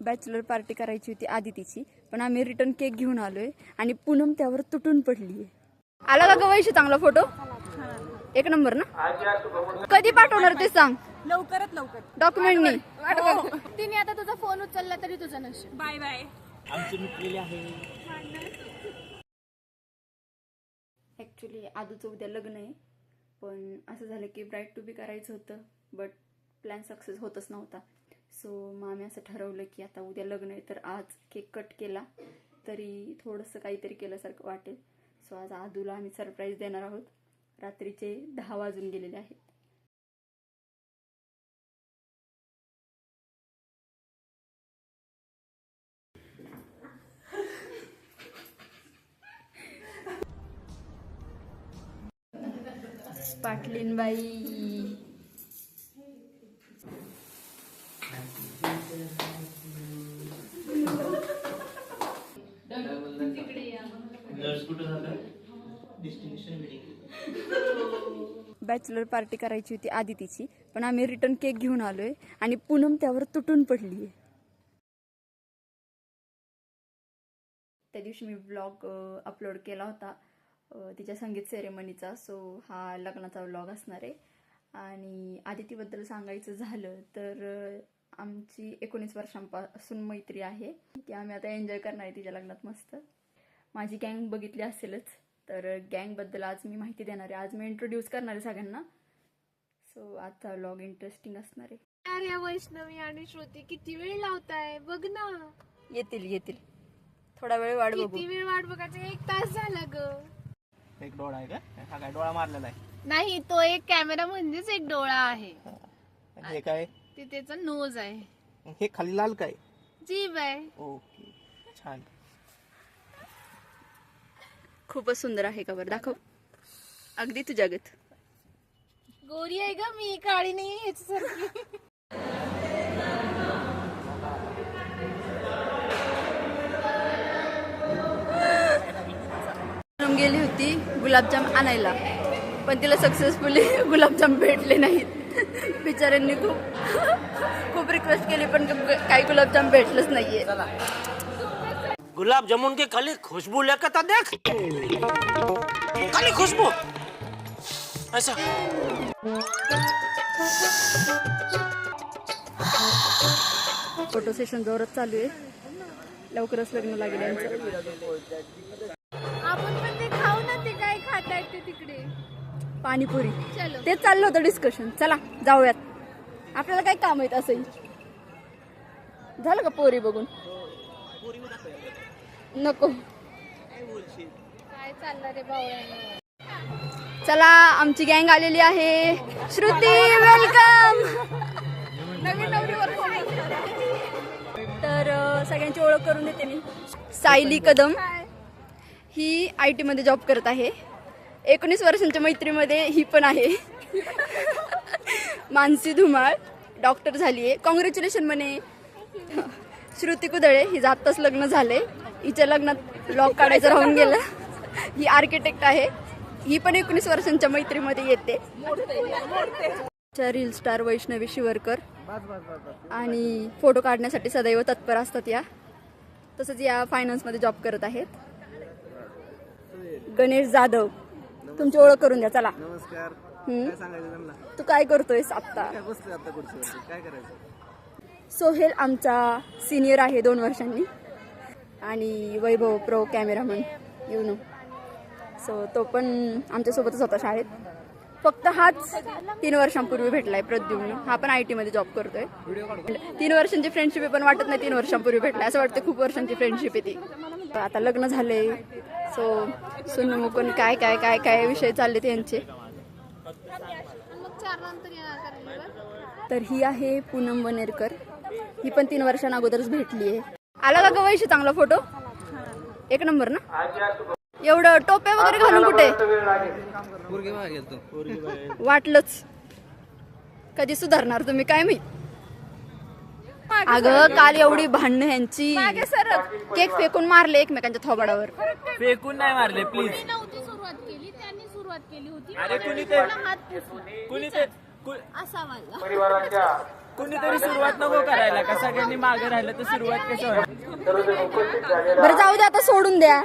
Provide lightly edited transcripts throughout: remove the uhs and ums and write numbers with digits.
Bachelor party करायची होती आदितीची, पण आम्ही रिटर्न केक घेऊन आलोय आणि पूनम त्यावर तुटून पडलीये. आला का गवैशी चांगला फोटो? एक नंबर ना. कधी पाठवणार ते सांग. लवकरात लवकर डॉक्युमेंटनी. तिने आता तुझा फोन उचलला तरी तुझं नशीब. Bye bye. आमची मिटलेली आहे. ऍक्च्युली आदूचं उद्या लग्न आहे, पण असं झालं की ब्राईड टू बी करायचं होतं, बट प्लॅन सक्सेस होतच नव्हता. सो मग आम्ही असं ठरवलं की आता उद्या लग्न आहे तर आज केक कट केला तरी थोडंसं काहीतरी केल्यासारखं वाटेल. सो आज आदूला आम्ही सरप्राईज देणार आहोत. रात्रीचे 10 वाजून गेलेले आहेत. पाटलीन बाई बॅचलर पार्टी करायची होती आदितीची, पण आम्ही रिटर्न केक घेऊन आलोय आणि पूनम त्यावर तुटून पडलीये. त्या दिवशी मी व्लॉग अपलोड केला होता तिच्या संगीत सेरेमनीचा. सो हा लग्नाचा व्लॉग असणार आहे. आणि आदितीबद्दल सांगायचं झालं तर आमची 19 वर्षांपासून मैत्री आहे, ती आम्ही आता एन्जॉय करणार आहे तिच्या लग्नात मस्त. माझी गँग बघितली असेलच, तर गँगबद्दल आज मी माहिती देणार आहे. आज मी इंट्रोड्यूस करणार आहे सगळ्यांना. सो आजचा व्लॉग इंटरेस्टिंग असणार आहे. अरे वैष्णवी आणि श्रुती किती वेळ लावताय, बघ ना. येतील थोडा वेळ वाट बघू. किती वेळ वाट बघायचं, 1 तास झाला ग. एक डोळा आहे का? हा काय डोळा मारलेला आहे? नाही, तो एक कॅमेरा म्हणजेच एक डोळा आहे. हे काय? ते त्याचा नोज आहे. हे खाली लाल काय? जीभ आहे. ओके, छान. खूपच सुंदर आहे का बरं? दाखव. अगदी तुझ्यागत. गोरी आहे ग मी, काळी नाही ह्याच्यासारखी. गेली होती गुलाबजाम आणायला, पण तिला सक्सेसफुली गुलाबजाम भेटले नाहीत. बिचाऱ्यांनी खूप रिक्वेस्ट केली, पण काही गुलाबजाम भेटलंच नाहीये. गुलाब जामुन की खाली खुशबू लेकर तो देख, खाली खुशबू ऐसा. फोटो सेशन जोरात चालू आहे. लवकरच लग्न लागेल यांचं. आपण पण ते खाऊ ना, ते काय खातायत ते तिकडे. पाणीपुरी. चलो. तेच चाललं होतं डिस्कशन. चला जाऊयात, आपल्याला काय काम आहेत असंही. झालं का पोरी बघून? नको. काय चाललं रे बावळ्यानं. चला आमची गँग आलेली आहे. श्रुती वेलकम. नवीन नवरीवर तर सगळ्यांची ओळख करून देते मी. सायली कदम ही IT मध्ये जॉब करत आहे. 19 वर्षांच्या मैत्रीमध्ये ही पण आहे. मानसी धुमाळ डॉक्टर झाली आहे. कॉंग्रॅच्युलेशन म्हणे. श्रुती कुदळे हिचं आत्ताच लग्न झालंय. हिच्या लग्नात लॉग काढायचं राहून गेलं. ही आर्किटेक्ट आहे. ही पण 19 वर्षांच्या मैत्रीमध्ये येते. रील स्टार वैष्णवी शिवरकर आणि फोटो काढण्यासाठी सदैव तत्पर असतात या. तसंच या फायनान्समध्ये जॉब करत आहेत. गणेश जाधव, तुमची ओळख करून द्या. चला. नमस्कार. काय सांगायचं त्यांना? तू काय करतोयस आता? बसले आता खुर्चीवरती, काय करायचं? सोहेल आमचा सिनियर आहे 2 वर्षांनी. आणि वैभव प्रो कॅमेरामन सो तो पण आमच्यासोबतच होता शाळेत. फक्त हाच 3 वर्षांपूर्वी भेटलाय प्रद्युम्न. हा पण IT मध्ये जॉब करतोय. 3 वर्षांची फ्रेंडशिप आहे, पण वाटत नाही 3 वर्षांपूर्वी भेटलाय. असं वाटतं खूप वर्षांची फ्रेंडशिप आहे ती. आता लग्न झालंय. सो सुनू मुकून काय काय काय काय विषय चालले त्यांचे. तर ही आहे पूनम वनेरकर. ही पण 3 वर्षांअगोदरच भेटली आहे. आला का गवैशी चांगला फोटो? एक नंबर ना. एवढं टोप्या वगैरे घालून कुठे? वाटलंच. कधी सुधारणार तुम्ही काय माहित. अगं काल एवढी भांडणं ह्यांची. केक फेकून मारले एकमेकांच्या थोबाडावर. फेकून नाही मारले प्लीज. सुरुवात केली, त्यांनी सुरुवात केली होती. अरे कुणी ते हात कुणी ते असा वाला. कुणीतरी सुरुवात नको करायला का सगळ्यांनी मागे राहिलं तर सुरुवात कसं होणार? बरं जाऊ दे आता सोडून द्या.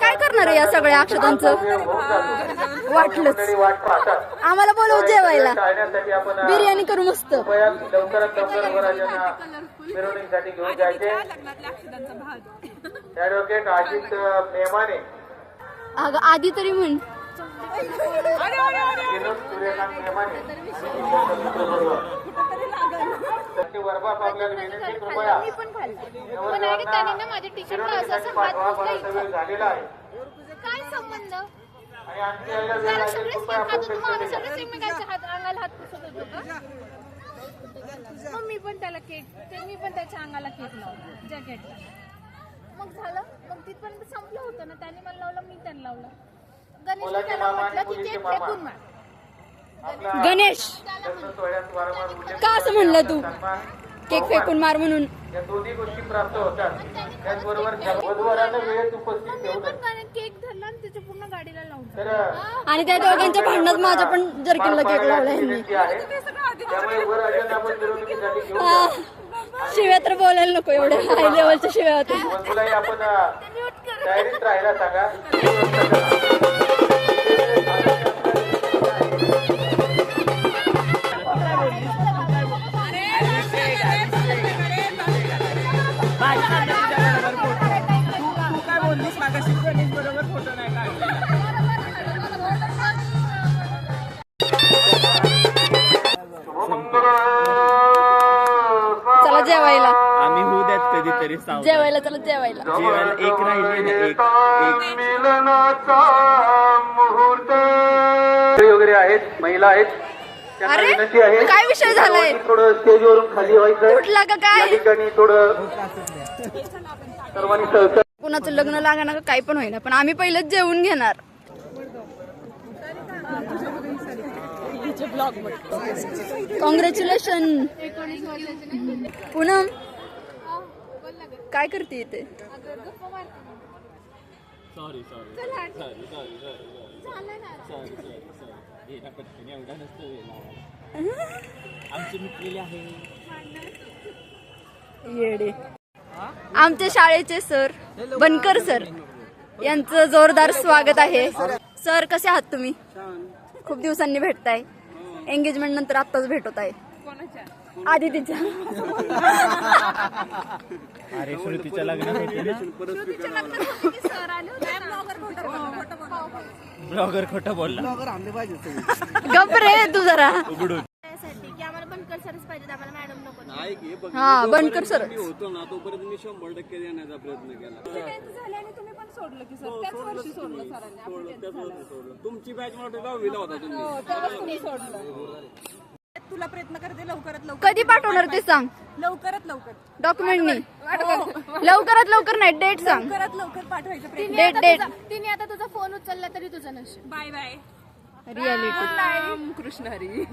काय करणार आहे या सगळ्या अक्षतांचं? वाटलंच आम्हाला बोलव जेवायला, बिर्याणी करू मस्त. मिरवणुकीसाठी घेऊन जायचे. ॲडव्होकेट अजित मेमाने, अगं आधी तरी म्हण. विनोद सूर्यकांत मेमाने त्यांची वर्बाप आपल्याला विनंती कृपया मिरवणुकीसाठी पाठवा. बराचसा वेळ झालेला आहे काय संबंध? आणि आणखी यायला वेळ लागेल. कृपया आपण अंगाला हात पुसत होतो का? मग मी पण त्याच्या अंगाला केक लावला जॅकेटला. मग झालं, मग तिथपर्यंत संपलं होतं ना. त्याने मला लावलं, मी त्यांना लावलं. गणेश मुलाचे त्याला मामा आणि म्हटलं की मुलीचे केक मामा. फेकून मार. गणेश जन्म सोहळ्यात वारंवार उल्लेख का असं म्हणलं तू? सन्मान, केक फेकून मार म्हणून. या दोन्ही गोष्टी प्राप्त होतात. त्याचबरोबर वधूवरांना वेळेत उपस्थित मी ठेवून पण केक धरला आणि त्याच्या पूर्ण गाडीला लावून तर आणि त्या दोघांच्या भांडणात माझ्या पण जर्किनला केक लावला यांनी. विनंती आहे. त्यामुळे वर अजून आपण मिरवणुकीसाठी घेऊन हा. शिव्या तर बोलायला नको, एवढ्या हाय लेवलच्या शिव्या होत्या. वधूलाही आपण तयारीत राहायला सांगा. तू काय बोललीस मागाशी गणेश बरोबर फोटो नाही काढला. चला जेवायला, आम्ही होऊ द्यात कधीतरी सावधान. जेवायला चला जेवायला. जेवायला एक राहिले ना, एक मिलनाचा मुहूर्त वगैरे आहेत, महिला आहेत. त्यांना अरे विनंती आहे काय विषय झालाय? थोडं स्टेजवरून खाली व्हायचं. कुठला का या काय? ठिकाणी थोडं सर्वांनी सहकार्य. कुणाचं लग्न लागणार का काही पण होईना, पण आम्ही पहिलेच जेवून घेणार. कॉंग्रॅच्युलेशन. पूनम काय करते इथे? सॉरी एवढा नसतो आमची मिटलेली आहे. येडे. आमच्या शाळेचे सर बनकर सर यांचं जोरदार स्वागत आहे. सर कसे आहात तुम्ही? खूप दिवसांनी भेटताय. एंगेजमेंट नंतर आत्ताच भेट होत आहे. आदितीच्या. अरे श्रुतीच्या लग्नात होते ना. ब्लॉगर खोटं बोलला. गप रे तू जरा. उघडून की आम्हाला बनकर सरच पाहिजे, आम्हाला मॅडम नको. हा बनकर सर. होतो ना तोपर्यंत मी 100% देण्याचा प्रयत्न केला. तुमची बॅच मला 10वीला होता तुम्ही. तुला प्रयत्न करते लवकरात लवकर. कधी पाठवणार ते सांग. लवकरात लवकर डॉक्युमेंटनी. लवकरात लवकर नाही, डेट सांग. लवकरात लवकर पाठवायचं प्रयत्न. डेट. तिने आता तुझा फोन उचलला तरी तुझं नशीब. Bye bye. Reality. Krishna Hari.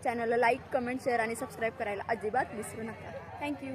चॅनलला लाईक, कमेंट, शेअर आणि सबस्क्राईब करायला अजिबात विसरू नका. थँक्यू.